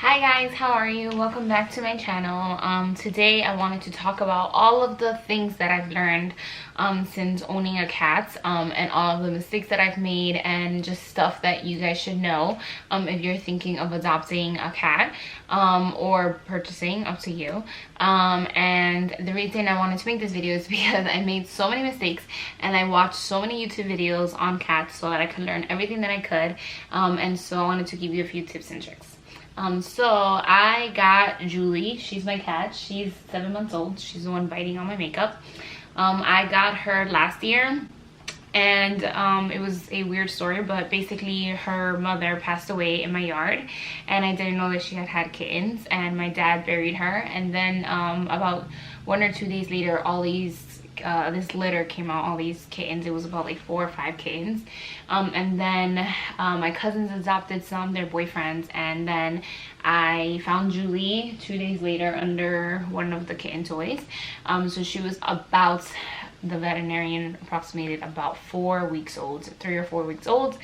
Hi guys, how are you? Welcome back to my channel. Today I wanted to talk about all of the things that I've learned since owning a cat, and all of the mistakes that I've made, and just stuff that you guys should know if you're thinking of adopting a cat or purchasing, up to you. And the reason I wanted to make this video is because I made so many mistakes and I watched so many YouTube videos on cats so that I could learn everything that I could, and so I wanted to give you a few tips and tricks. So I got Julie. She's my cat. She's 7 months old. She's the one biting on my makeup. I got her last year, and it was a weird story, but basically her mother passed away in my yard, and I didn't know that she had kittens, and my dad buried her, and then about 1 or 2 days later, all these this litter came out, all these kittens. It was about like 4 or 5 kittens, and then my cousins adopted some, their boyfriends, and then I found Julie 2 days later under one of the kitten toys. So she was about, the veterinarian approximated about 4 weeks old, 3 or 4 weeks old.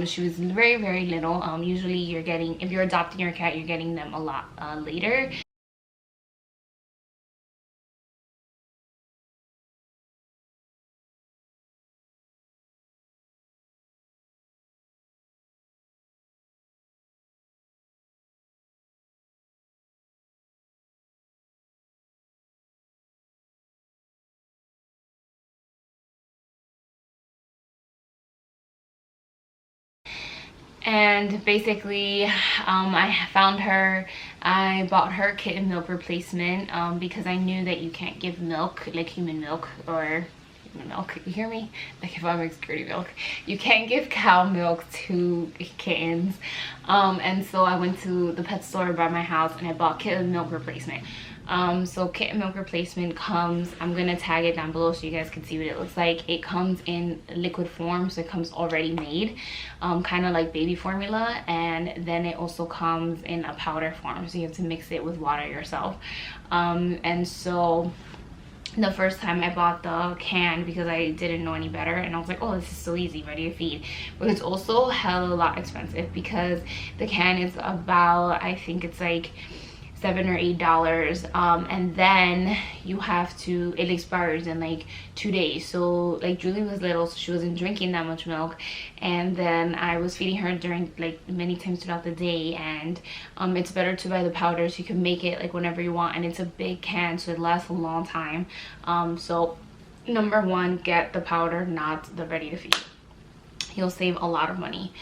She was very little. Usually you're getting, if you're adopting your cat, you're getting them a lot later. And basically I found her. I bought her kitten milk replacement because I knew that you can't give milk, like human milk or human milk, you hear me, like if I make security milk, you can't give cow milk to kittens. And so I went to the pet store by my house and I bought kitten milk replacement. So kitten milk replacement comes, I'm gonna tag it down below so you guys can see what it looks like. It comes in liquid form, so it comes already made, kind of like baby formula, and then it also comes in a powder form, so you have to mix it with water yourself. And so the first time I bought the can, because I didn't know any better, and I was like, oh, this is so easy, ready to feed. But it's also hella a lot expensive because the can is about, I think it's like $7 or $8, and then you have to, it expires in like 2 days. So like Julie was little, so she wasn't drinking that much milk, and then I was feeding her during like many times throughout the day, and it's better to buy the powder so you can make it like whenever you want, and it's a big can so it lasts a long time. So number one, get the powder, not the ready to feed. You'll save a lot of money.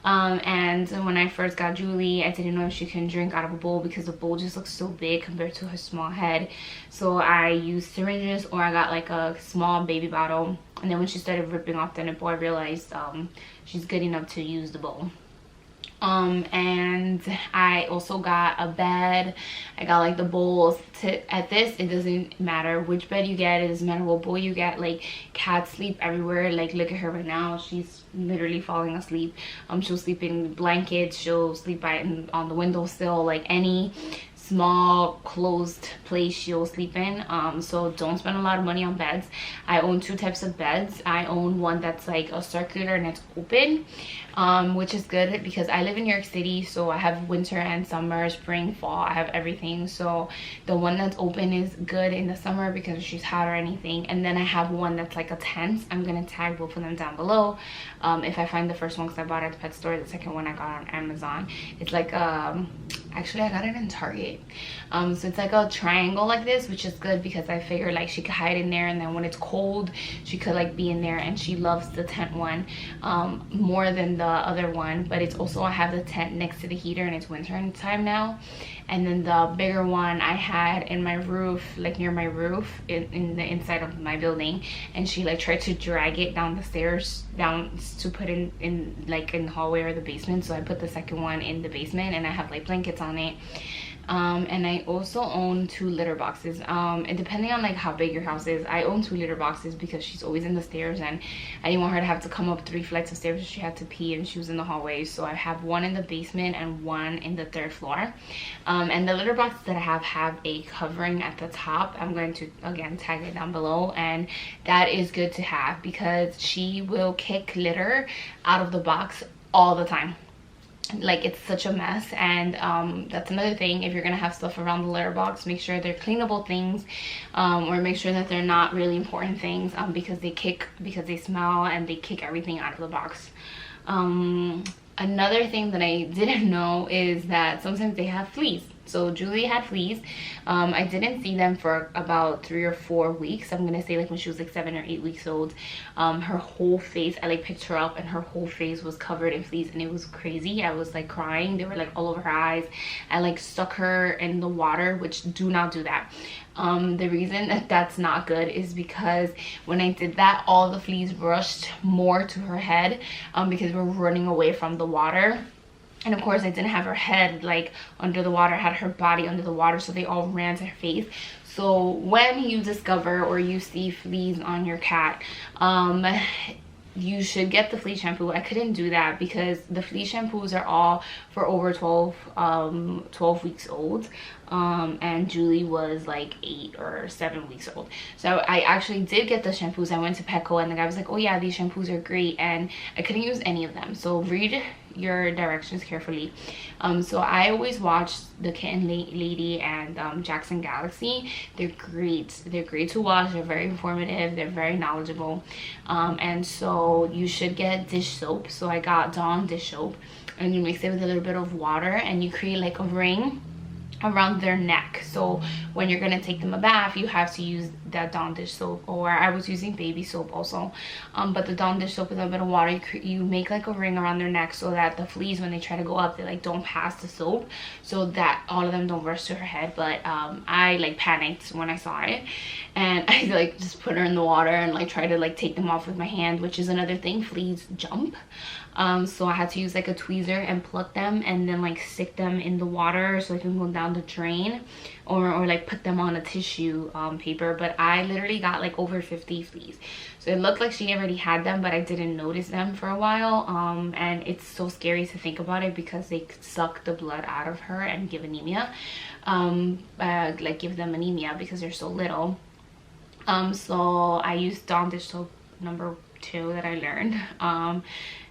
And when I first got Julie, I didn't know if she can drink out of a bowl because the bowl just looks so big compared to her small head. So I used syringes, or I got like a small baby bottle. And then when she started ripping off the nipple, I realized she's good enough to use the bowl. And I also got a bed. I got like the bowls. At this, it doesn't matter which bed you get, it doesn't matter what bowl you get. Like, cats sleep everywhere. Like, look at her right now, she's literally falling asleep. She'll sleep in blankets, she'll sleep on the windowsill, like any small closed place she'll sleep in. So don't spend a lot of money on beds. I own 2 types of beds. I own one that's like a circular and it's open, which is good because I live in New York City, so I have winter and summer, spring, fall, I have everything. So the one that's open is good in the summer because she's hot or anything. And then I have one that's like a tent. I'm gonna tag both of them down below if I find the first one, because I bought it at the pet store. The second one I got on Amazon. It's like actually I got it in Target. So it's like a triangle like this, which is good because I figured like she could hide in there, and then when it's cold she could like be in there. And she loves the tent one more than the other one, but it's also, I have the tent next to the heater and it's winter time now. And then the bigger one I had in my roof, like near my roof in the inside of my building, and she like tried to drag it down the stairs down to put in like in the hallway or the basement. So I put the second one in the basement, and I have like blankets on it. And I also own 2 litter boxes. And depending on like how big your house is, I own 2 litter boxes because she's always in the stairs, and I didn't want her to have to come up 3 flights of stairs if she had to pee and she was in the hallway. So I have one in the basement and one in the 3rd floor. And the litter boxes that I have a covering at the top. I'm going to again tag it down below, and that is good to have because she will kick litter out of the box all the time. like it's such a mess. And that's another thing, if you're gonna have stuff around the litter box, make sure they're cleanable things, or make sure that they're not really important things, because they smell and they kick everything out of the box. Another thing that I didn't know is that sometimes they have fleas. So Julie had fleas. I didn't see them for about 3 or 4 weeks. I'm gonna say like when she was like 7 or 8 weeks old. Her whole face, I like picked her up and her whole face was covered in fleas, and it was crazy. I was like crying. They were like all over her eyes. I like stuck her in the water, which do not do that. The reason that that's not good is because when I did that, all the fleas rushed more to her head, because we're running away from the water. And of course I didn't have her head like under the water, I had her body under the water, so they all ran to her face. So when you discover or you see fleas on your cat, you should get the flea shampoo. I couldn't do that because the flea shampoos are all for over 12 weeks old, and Julie was like 8 or 7 weeks old. So I actually did get the shampoos. I went to Petco and the guy was like, oh yeah, these shampoos are great, and I couldn't use any of them. So read your directions carefully. So I always watch the Kitten Lady and Jackson Galaxy. They're great. They're great to watch. They're very informative. They're very knowledgeable. And so you should get dish soap. So I got Dawn dish soap, and you mix it with a little bit of water and you create like a ring around their neck. So when you're gonna take them a bath, you have to use that Dawn dish soap, or I was using baby soap also, but the Dawn dish soap with a bit of water, you make like a ring around their neck so that the fleas, when they try to go up, they like don't pass the soap, so that all of them don't rush to her head. But I like panicked when I saw it, and I like just put her in the water and like try to like take them off with my hand, which is another thing, fleas jump. So I had to use like a tweezer and pluck them and then like stick them in the water so it can go down the drain, or like put them on a tissue paper. But I literally got like over 50 fleas, so it looked like she already had them, but I didn't notice them for a while. And it's so scary to think about it because they could suck the blood out of her and give anemia, like give them anemia because they're so little. So I used Dawn dish soap number 2 that I learned,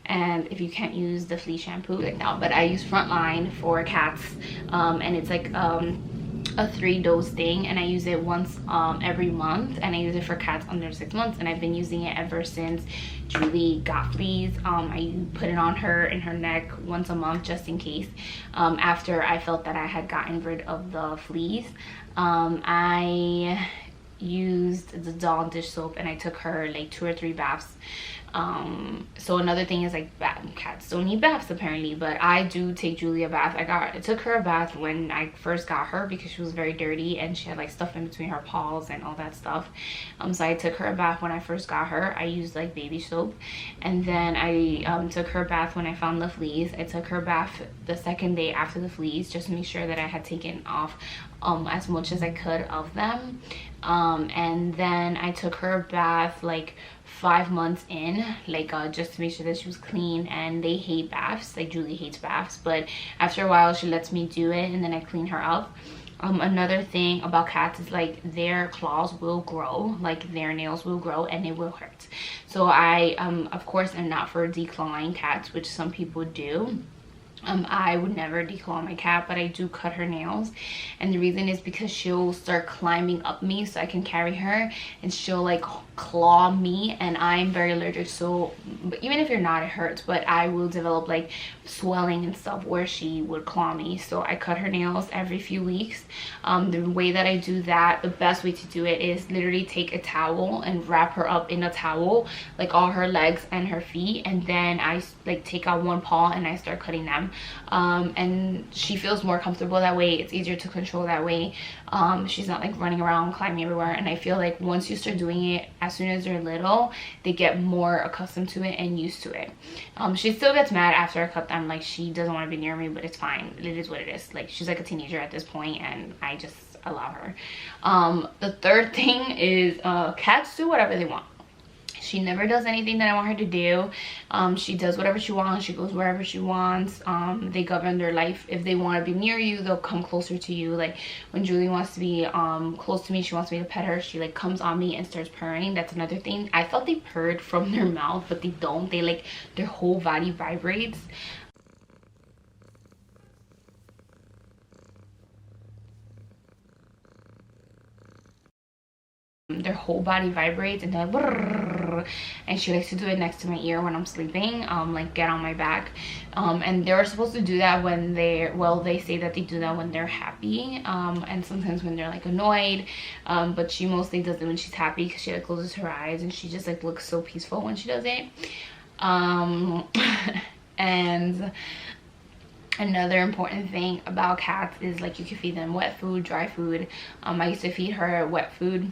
and if you can't use the flea shampoo like now, but I use Frontline for cats, and it's like a 3-dose thing, and I use it once every month, and I use it for cats under 6 months, and I've been using it ever since Julie got fleas. I put it on her in her neck once a month just in case, after I felt that I had gotten rid of the fleas. I used the Dawn dish soap and I took her like 2 or 3 baths. So another thing is like cats don't need baths apparently, but I do take Julie a bath. I took her a bath when I first got her because she was very dirty and she had like stuff in between her paws and all that stuff. So I took her a bath when I first got her. I used like baby soap, and then I took her a bath when I found the fleas. I took her a bath the second day after the fleas just to make sure that I had taken off as much as I could of them. And then I took her a bath like 5 months in, like just to make sure that she was clean. And they hate baths, like Julie hates baths, but after a while she lets me do it and then I clean her up. Another thing about cats is like their claws will grow, like their nails will grow, and it will hurt. So I of course am not for declawing cats, which some people do. I would never declaw my cat, but I do cut her nails, and the reason is because she'll start climbing up me so I can carry her, and she'll like claw me, and I'm very allergic. So even if you're not, it hurts, but I will develop like swelling and stuff where she would claw me. So I cut her nails every few weeks. The way that I do that, the best way to do it is literally take a towel and wrap her up in a towel, like all her legs and her feet, and then I like take out one paw and I start cutting them. And she feels more comfortable that way. It's easier to control that way. She's not like running around climbing everywhere, and I feel like once you start doing it as soon as they're little, they get more accustomed to it and used to it. She still gets mad after I cut them, like she doesn't want to be near me, but it's fine. It is what it is. Like she's like a teenager at this point and I just allow her. The third thing is cats do whatever they want. She never does anything that I want her to do. She does whatever she wants. She goes wherever she wants. They govern their life. If they want to be near you, they'll come closer to you. Like when Julie wants to be close to me, she wants me to pet her, she like comes on me and starts purring. That's another thing. I thought they purred from their mouth, but they don't. They like, their whole body vibrates. their whole body vibrates, and they're like brrr, and she likes to do it next to my ear when I'm sleeping, like get on my back. And they're supposed to do that when they're, well, they say that they do that when they're happy, and sometimes when they're like annoyed, but she mostly does it when she's happy, because she like closes her eyes and she just like looks so peaceful when she does it. And another important thing about cats is like you can feed them wet food, dry food. I used to feed her wet food,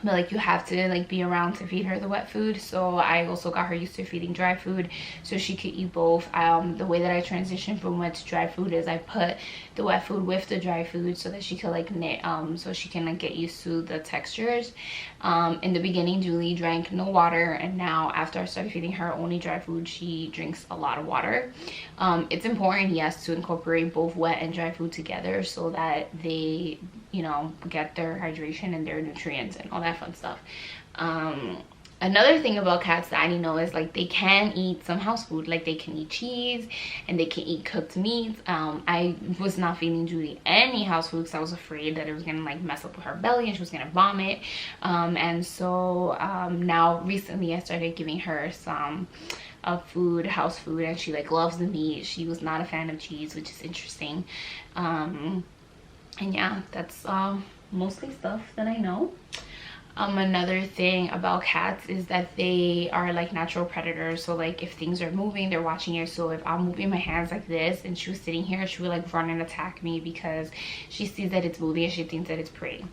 but like you have to like be around to feed her the wet food, so I also got her used to feeding dry food so she could eat both. The way that I transitioned from wet to dry food is I put the wet food with the dry food so that she could like knit, so she can like get used to the textures. In the beginning, Julie drank no water, and now after I started feeding her only dry food, she drinks a lot of water. It's important, yes, to incorporate both wet and dry food together so that they, you know, get their hydration and their nutrients and all that fun stuff. Another thing about cats that I didn't know is like they can eat some house food, like they can eat cheese and they can eat cooked meats. I was not feeding Julie any house food because I was afraid that it was gonna like mess up with her belly and she was gonna vomit. And so now recently I started giving her some food, house food, and she like loves the meat. She was not a fan of cheese, which is interesting. And yeah, that's mostly stuff that I know. Another thing about cats is that they are like natural predators, so like if things are moving, they're watching it. So if I'm moving my hands like this and she was sitting here, she would like run and attack me because she sees that it's moving and she thinks that it's prey.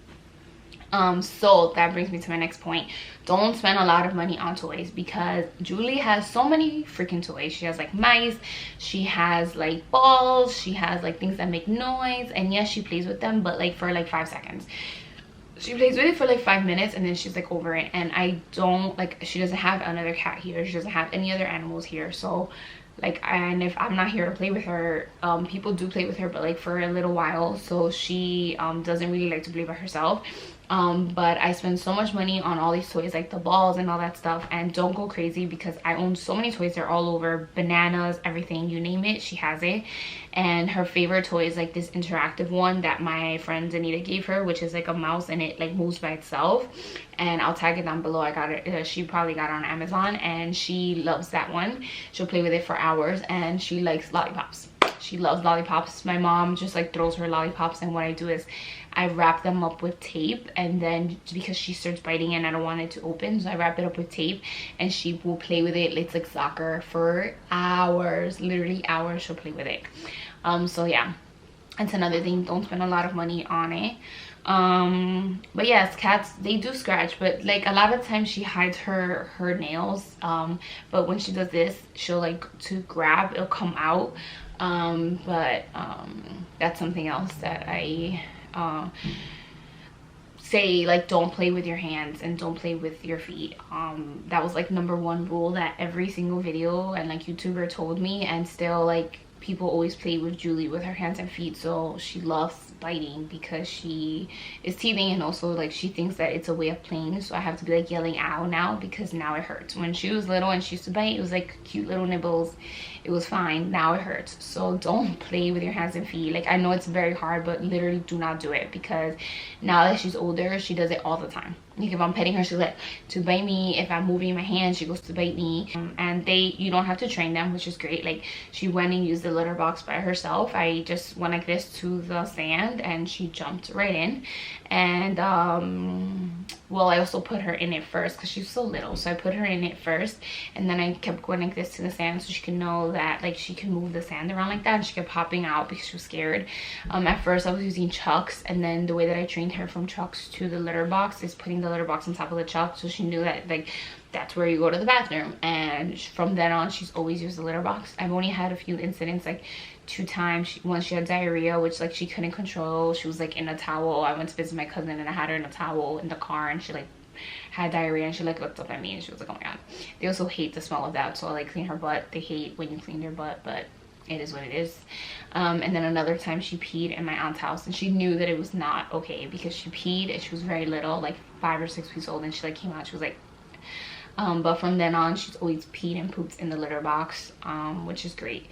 So that brings me to my next point. Don't spend a lot of money on toys, because Julie has so many freaking toys. She has like mice, she has like balls, she has like things that make noise, and yes, she plays with them, but like for like 5 seconds. She plays with it for like 5 minutes and then she's like over it. And I don't like, she doesn't have another cat here, she doesn't have any other animals here, so like, and if I'm not here to play with her, people do play with her, but like for a little while. So she doesn't really like to play by herself. But I spend so much money on all these toys, like the balls and all that stuff, and don't go crazy because I own so many toys. They're all over, bananas, everything, you name it, she has it. And her favorite toy is like this interactive one that my friend Anita gave her, which is like a mouse and it like moves by itself, and I'll tag it down below. I got it, she probably got it on Amazon, and she loves that one. She'll play with it for hours, and she likes lollipops. She loves lollipops. My mom just like throws her lollipops, and what I do is I wrap them up with tape, and then because she starts biting and I don't want it to open, so I wrap it up with tape and she will play with it. It's like soccer for hours, literally hours she'll play with it. So yeah, that's another thing. Don't spend a lot of money on it. But yes, cats, they do scratch, but like a lot of times she hides her nails, but when she does this, she'll like to grab, it'll come out. But that's something else that I say, like, don't play with your hands and don't play with your feet. That was like #1 rule that every single video and like YouTuber told me, and still like people always play with Julie with her hands and feet. So she loves biting because she is teething, and also like she thinks that it's a way of playing. So I have to be like yelling ow now because now it hurts. When she was little and she used to bite, it was like cute little nibbles, it was fine. Now it hurts. So don't play with your hands and feet. Like, I know it's very hard, but literally do not do it, because now that she's older, she does it all the time. Like if I'm petting her, she's like to bite me. If I'm moving my hand, she goes to bite me. And you don't have to train them, which is great. Like, she went and used the litter box by herself. I just went like this to the sand and she jumped right in. And well, I also put her in it first because she's so little, so I put her in it first, and then I kept going like this to the sand so she can know that like she can move the sand around like that. And she kept popping out because she was scared. At first I was using chucks, and then the way that I trained her from chucks to the litter box is putting the litter box on top of the chuck, so she knew that like that's where you go to the bathroom. And from then on, she's always used the litter box. I've only had a few incidents, like 2 times. Once she had diarrhea, which like she couldn't control. She was like in a towel. I went to visit my cousin and I had her in a towel in the car, and she like had diarrhea, and she like looked up at me and she was like, oh my god. They also hate the smell of that, so I like clean her butt. They hate when you clean their butt, but it is what it is. And then another time she peed in my aunt's house, and she knew that it was not okay because she peed and she was very little, like 5 or 6 weeks old, and she like came out, she was like, but from then on she's always peed and poops in the litter box, which is great.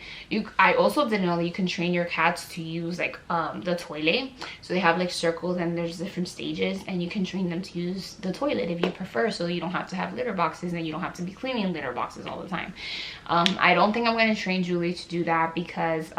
I also didn't know that you can train your cats to use like the toilet. So they have like circles and there's different stages, and you can train them to use the toilet if you prefer, so you don't have to have litter boxes and you don't have to be cleaning litter boxes all the time. I don't think I'm going to train Julie to do that because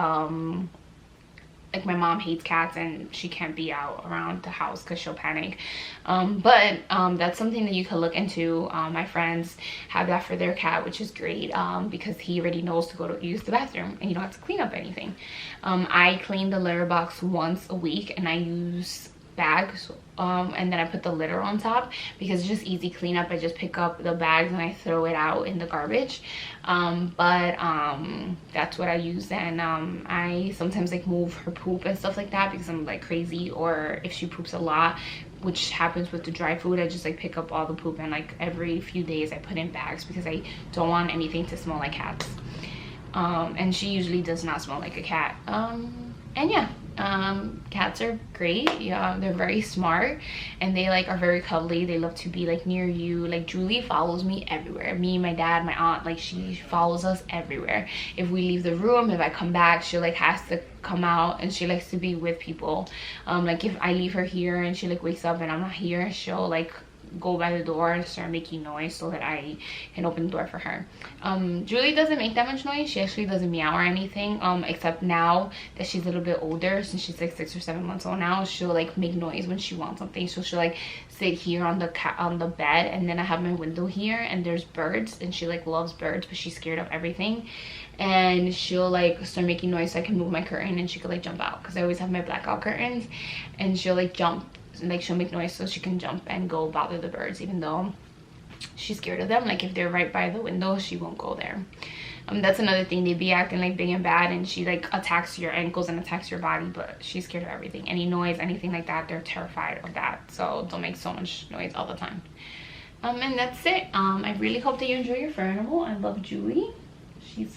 like my mom hates cats and she can't be out around the house because she'll panic. But that's something that you could look into. My friends have that for their cat, which is great, because he already knows to go to use the bathroom and you don't have to clean up anything. I clean the litter box once a week and I use bags, and then I put the litter on top because it's just easy cleanup. I just pick up the bags and I throw it out in the garbage. That's what I use. And I sometimes like move her poop and stuff like that because I'm like crazy, or if she poops a lot, which happens with the dry food, I just like pick up all the poop and like every few days I put in bags because I don't want anything to smell like cats. And she usually does not smell like a cat. And yeah, cats are great. Yeah, they're very smart and they like are very cuddly. They love to be like near you. Like Julie follows me everywhere. Me, my dad, my aunt, like she follows us everywhere. If we leave the room, if I come back, she like has to come out and she likes to be with people. Like if I leave her here and she like wakes up and I'm not here, she'll like go by the door and start making noise so that I can open the door for her. Julie doesn't make that much noise. She actually doesn't meow or anything, except now that she's a little bit older, since she's like 6 or 7 months old now, she'll like make noise when she wants something. So she'll like sit here on the bed, and then I have my window here and there's birds, and she like loves birds but she's scared of everything, and she'll like start making noise so I can move my curtain and she could like jump out because I always have my blackout curtains, and she'll like jump, like she'll make noise so she can jump and go bother the birds, even though she's scared of them. Like if they're right by the window, she won't go there. That's another thing, they be acting like big and bad and she like attacks your ankles and attacks your body, but she's scared of everything. Any noise, anything like that, they're terrified of that. So don't make so much noise all the time. And that's it. I really hope that you enjoy your fur animal. I love Julie. She's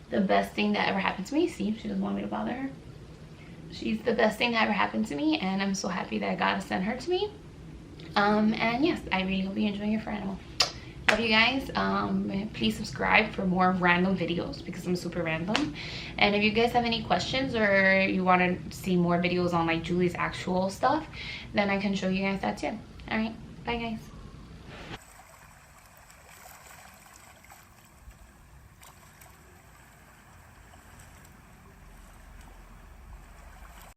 the best thing that ever happened to me. See, she doesn't want me to bother her. She's the best thing that ever happened to me, and I'm so happy that God sent her to me. And yes, I really hope you enjoy your fur animal. Love you guys. Please subscribe for more random videos because I'm super random. And if you guys have any questions or you want to see more videos on like Julie's actual stuff, then I can show you guys that too. All right, bye guys.